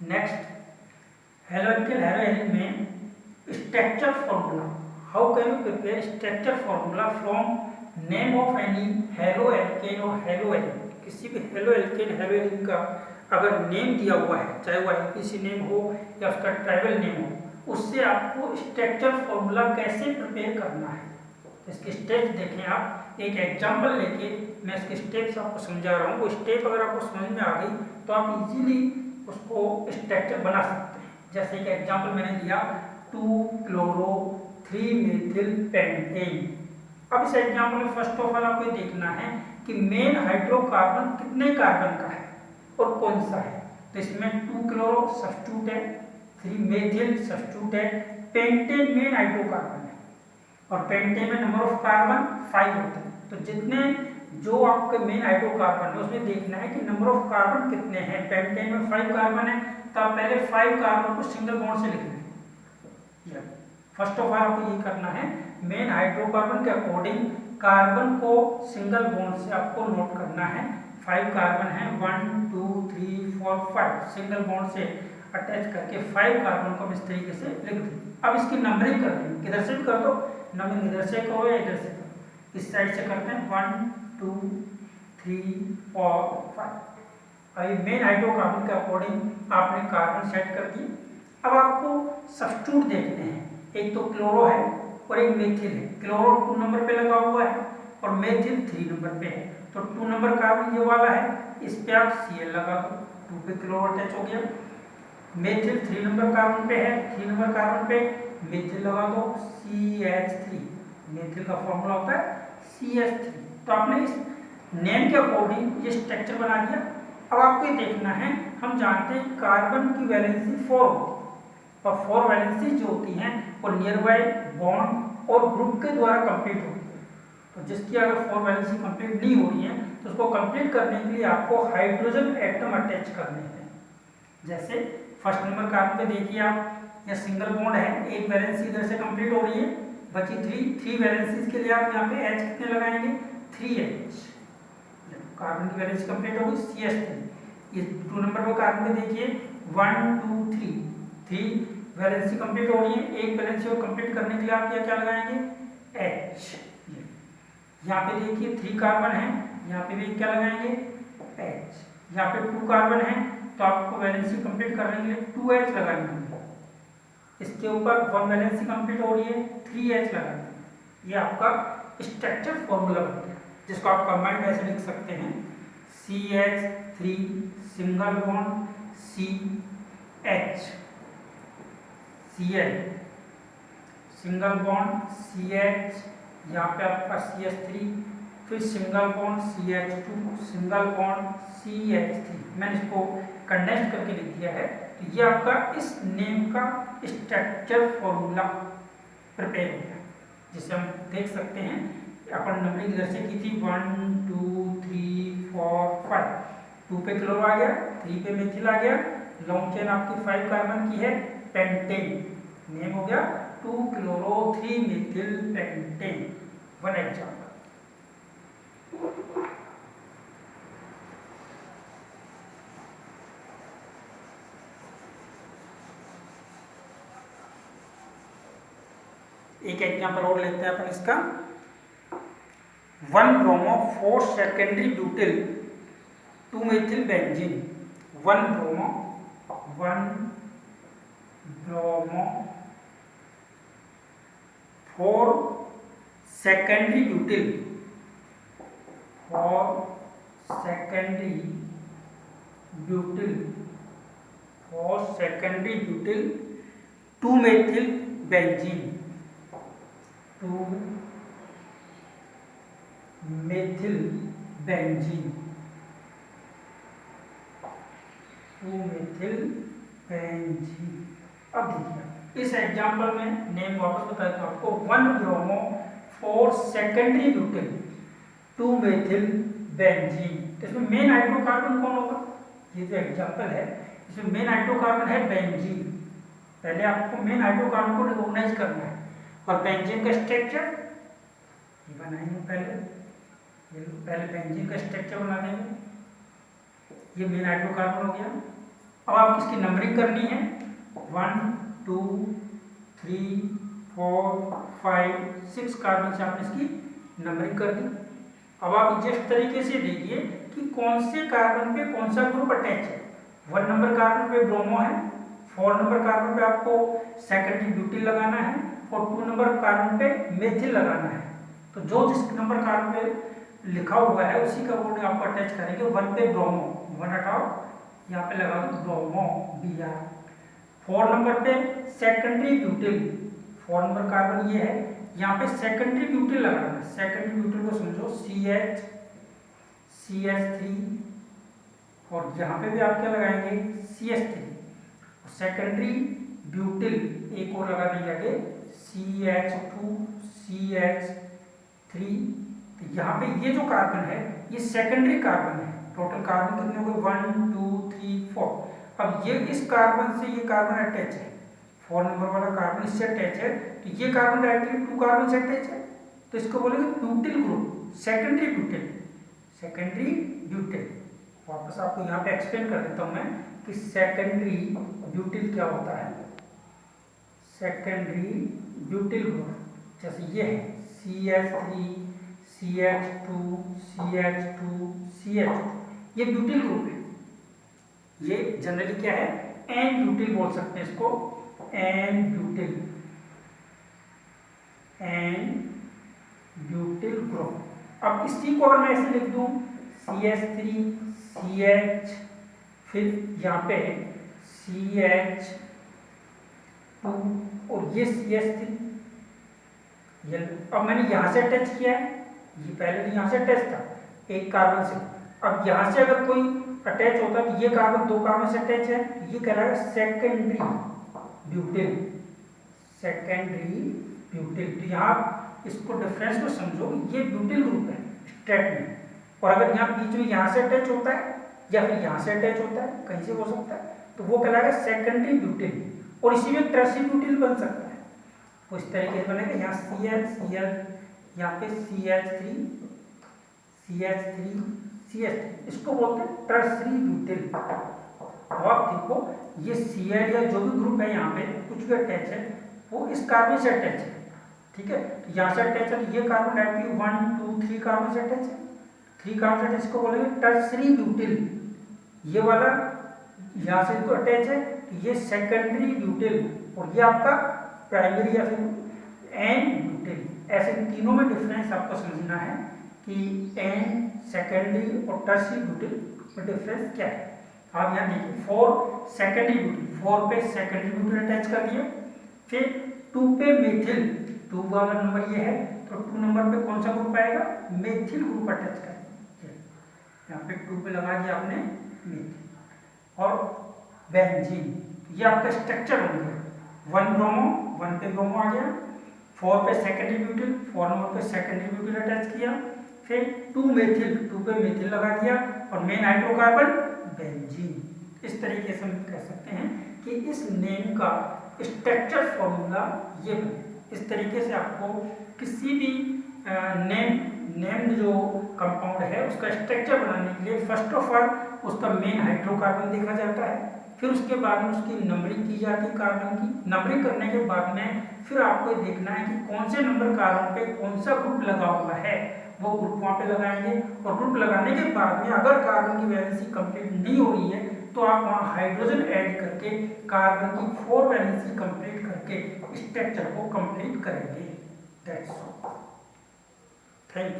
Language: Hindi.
नेक्स्ट, हेलोकेन हेलोएन में structure formula. How can you prepare structure formula from name of any halo alkane और हेलो एल्केन। किसी भी हेलो एल्केन हेलो एल्केन का अगर नेम दिया हुआ है, चाहे वो आईपीसी नेम हो या उसका ट्राइबल नेम हो, उससे आपको स्ट्रक्चर फॉर्मूला कैसे प्रिपेयर करना है, इसके स्टेप्स देखें। आप एक एग्जांपल लेके मैं इसके स्टेप्स आपको समझा रहा हूँ। वो स्टेप अगर आपको समझ में आ गई तो आप इजीली उसको स्ट्रक्चर बना सकते हैं। जैसे कि एग्जांपल मैंने दिया 2-chloro-3-मेथिल-पेंटेन। अब इस एग्जांपल में फर्स्ट ऑफ ऑल आपको देखना है कि मेन हाइड्रोकार्बन कितने कार्बन का है और कौन सा है। तो इसमें 2-क्लोरो सब्स्टिट्यूट है, 3-मेथिल सब्स्टिट्यूट है, पेंटेन मेन हाइड्रोकार्बन है और पेंटेन में नंबर ऑफ कार्बन 5 होते हैं। तो जितने जो आपके मेन हाइड्रोकार्बन है उसमें देखना है कि नंबर ऑफ कार्बन कितने हैं। पेंटेन में 5 कार्बन है तो आप पहले 5 कार्बन को सिंगल बॉन्ड से लिख लें। फर्स्ट ऑफ ऑल आपको ये करना है, मेन हाइड्रोकार्बन के अकॉर्डिंग कार्बन को सिंगल बॉन्ड से आपको नोट करना है। 5 कार्बन है, 1 2 3 4 5 सिंगल बॉन्ड से अटैच करके 5 कार्बन को हम इस तरीके से लिख दें। अब इसकी नंबरिंग कर दें, किधर से भी कर दो, नंबरिंग इधर से करो या इधर से करो, इस साइड से करते हैं 1 2 3 4 5। अभी मेन हाइड्रोकार्बन के अकॉर्डिंग आपने कार्बन सेट कर दिए। अब आपको सब्स्टिट्यूट देखने हैं, एक तो क्लोरो है और एक मेथिल है। क्लोरो 2 नंबर पे लगा हुआ है और मेथिल 3 नंबर पे है। तो 2 नंबर कार्बन ये वाला है, इस पे आप Cl लगा दो, 2 पे क्लोरो अटैच हो गया। मेथिल 3 नंबर कार्बन पे है, 3 नंबर कार्बन पे मेथिल लगा दो, CH3। मेथिल का फॉर्मूला होता है CH3। तो आपने इस नेम के अकॉर्डिंग ये स्ट्रक्चर बना दिया। अब आपको ये देखना है, हम जानते हैं कार्बन की वैलेंसी 4 होती है और 4 वैलेंसी जो होती हैं वो नियर बाय बॉन्ड और ग्रुप के द्वारा कंप्लीट होती है। तो जिसकी अगर 4 वैलेंसी कंप्लीट नहीं हो रही है तो उसको कंप्लीट करने के लिए आपको हाइड्रोजन एटम अटैच करने हैं। जैसे फर्स्ट नंबर कार्बन पे देखिए आप, यह सिंगल बॉन्ड है, एक वैलेंसी इधर से कंप्लीट हो रही है, बची 3 वैलेंसीज के लिए आप यहाँ पे H कितने लगाएंगे, 3H। कार्बन की वैलेंसी कंप्लीट होगी CH3। ये 2 नंबर पर कार्बन पे देखिए 1 2 3 वैलेंसी कंप्लीट हो रही है, एक वैलेंसी और कंप्लीट करने के लिए आप क्या लगाएंगे, H। यहाँ पे देखिए 3 कार्बन है, यहाँ पे भी क्या लगाएंगे, H। यहाँ पे 2 कार्बन है तो आपको वैलेंसी कंप्लीट करने के लिए 2H लगाएंगे। इसके ऊपर 1 वैलेंसी कंप्लीट हो रही है, 3H लगाएंगे। ये आपका स्ट्रक्चर फॉर्मूला बन गया, जिसको आप कंबाइंड ऐसे लिख सकते हैं, CH3 single bond CH, Cl single bond CH, यहाँ पे आपका CH3, फिर single bond CH2 single bond CH3। मैंने इसको कंडेंस करके लिख दिया है। तो ये आपका इस नेम का स्ट्रक्चर फॉर्मूला प्रिपेयर हो गया, जिसे हम देख सकते हैं। अपन नंबरिंग इधर से की थी 1 2 3 4 5, 2 पे क्लोरो आ गया, 3 पे मेथिल आ गया, लॉन्ग चेन आपकी 5 कार्बन की है, पेंटेन नेम हो गया 2-chloro-3-मेथिल-पेंटेन। 1 एग्जाम्पल। एक एग्जाम्पल और लेते हैं अपन इसका, 1-bromo-4 secondary butyl two methyl benzene. 1-bromo-4 secondary butyl 2-methyl-benzene 2-methyl-benzene। अब देखिए इस एग्जांपल में नेम वापस बताता हूं आपको, 1-bromo-4 सेकेंडरी ब्यूटिल 2-methyl-benzene। तो इसमें मेन हाइड्रोकार्बन कौन होगा, ये जो एग्जांपल है इसमें मेन हाइड्रोकार्बन है बेंजीन। पहले आपको मेन हाइड्रोकार्बन को रिकॉग्नाइज करना है और बेंजीन का स्ट्रक्चर ये बनाएंगे। पहले बेंजीन का स्ट्रक्चर बना देंगे। ये मेन हाइड्रोकार्बन हो गया, अब आपको इसकी नंबरिंग करनी है, 1 2 3 4 5 6 कार्बन से आपने इसकी नंबरिंग कर दी। अब आप जिस तरीके से देखिए कि कौन से कार्बन पे कौन सा ग्रुप अटैच है। 1 नंबर कार्बन पे ब्रोमो है, 4 नंबर कार्बन पे आपको सेकेंडरी ब्यूटिल लगाना है और 2 नंबर कार्बन पे मेथिल लगाना है। तो जो जिस नंबर कार्बन पे लिखा हुआ है उसी का बोर्ड आपको अटैच करेंगे। 1 पे ब्रोमो, 1 हटाओ, यहाँ पे लगा दो ब्रोमो Br। 4 नंबर पे सेकेंडरी ब्यूटिल, 4 नंबर कार्बन ये है, यहाँ पे सेकेंडरी ब्यूटिल लगाना है। सेकेंडरी ब्यूटिल को समझो CH3 और यहाँ पे भी आप क्या लगाएंगे CH3। सेकेंडरी ब्यूटिल एक और लगा देंगे आगे CH2 CH3। तो यहाँ पे ये जो कार्बन है ये सेकेंडरी कार्बन है। टोटल कार्बन कितने हो गए 1 2 3 4। अब ये इस कार्बन से ये कार्बन अटैच है, 4 नंबर वाला कार्बन इससे अटैच है, तो ये कार्बन डायरेक्टली 2 कार्बन से अटैच है, तो इसको बोलेंगे butyl group, secondary butyl. Secondary butyl वापस आपको यहाँ पे एक्सप्लेन कर देता हूँ मैं कि सेकेंडरी ब्यूटिल क्या होता है। सेकेंडरी ब्यूटिल ग्रुप जैसे ये है CH3 CH2 CH2 CH2, ये ब्यूटिल ग्रुप है। ये जनरली क्या है एन ब्यूटिल बोल सकते हैं इसको, n butyl, n butyl group. अब इसी को अगर मैं ऐसे लिख दूं CH3 CH, फिर यहाँ पे CH2 और ये CH3, ये अब मैंने यहाँ से अटैच किया है, ये पहले भी यहाँ से अटैच था एक कार्बन से। अब यहाँ से अगर कोई अटैच होता है तो ये कार्बन 2 कार्बन से अटैच है, ये कहलाएगा सेकेंडरी ब्यूटिल, सेकेंडरी ब्यूटिल। तो यहाँ इसको डिफरेंस को समझो, ये ब्यूटिल ग्रुप है स्ट्रेट में, और अगर यहाँ बीच में यहाँ से अटैच होता है या फिर यहाँ से अटैच होता है, कहीं से हो सकता है, तो वो कहलाएगा सेकेंडरी ब्यूटिल। और इसी में टर्सरी ब्यूटिल बन सकता है, वो इस तरीके से बनेगा। यहाँ CH यहाँ पे CH3 CH3 इसको बोलते हैं टर्सरी ब्यूटिल। अब आप देखो ये Cl या जो भी ग्रुप है यहाँ पे कुछ भी अटैच है वो इस कार्बन से अटैच है, ठीक है। तो यहाँ से अटैच है, तो ये कार्बन डायरेक्टली 1 2 3 कार्बन से अटैच है, 3 कार्बन से अटैच, इसको बोलेंगे टर्सरी ब्यूटिल। ये वाला यहाँ से इसको अटैच है, तो ये सेकेंडरी ब्यूटिल, और ये आपका प्राइमरी या फिर एन ब्यूटिल। ऐसे तीनों में डिफरेंस आपको समझना है कि एन, सेकेंडरी और टर्सरी ब्यूटिल में डिफरेंस क्या है। आप यहाँ देखिए 4 सेकेंडरी ब्यूटिल, 4 पे सेकेंडरी ब्यूटिल अटैच कर दिया, फिर 2 पे मेथिल, 2 वाला नंबर ये है, तो 2 नंबर पे कौन सा ग्रुप आएगा मेथिल ग्रुप अटैच कर दिया। यहाँ पे 2 पे लगा दिया आपने मेथिल और बेंजीन। ये आपका स्ट्रक्चर हो गया, 1 ब्रोमो, 1 पे ब्रोमो आ गया, 4 पे सेकेंडरी ब्यूटिल, 4 नंबर पे सेकेंडरी ब्यूटिल अटैच किया, फिर 2 मेथिल, 2 पे मेथिल लगा दिया और मेन हाइड्रोकार्बन बेंजीन। इस तरीके से हम कह सकते हैं कि इस नेम का स्ट्रक्चर फॉर्मूला ये बने। इस तरीके से आपको किसी भी नेम्ड जो कंपाउंड है उसका स्ट्रक्चर बनाने के लिए फर्स्ट ऑफ ऑल उसका मेन हाइड्रोकार्बन देखा जाता है, फिर उसके बाद में उसकी नंबरिंग की जाती है कार्बन की। नंबरिंग करने के बाद में फिर आपको देखना है कि कौन से नंबर कार्बन पे कौन सा ग्रुप लगा हुआ है, वो ग्रुप वहाँ पे लगाएंगे। और ग्रुप लगाने के बाद में अगर कार्बन की वैलेंसी कंप्लीट नहीं हो रही है तो आप वहाँ हाइड्रोजन ऐड करके कार्बन की 4 वैलेंसी कंप्लीट करके स्ट्रक्चर को कंप्लीट करेंगे। That's all. Thank you.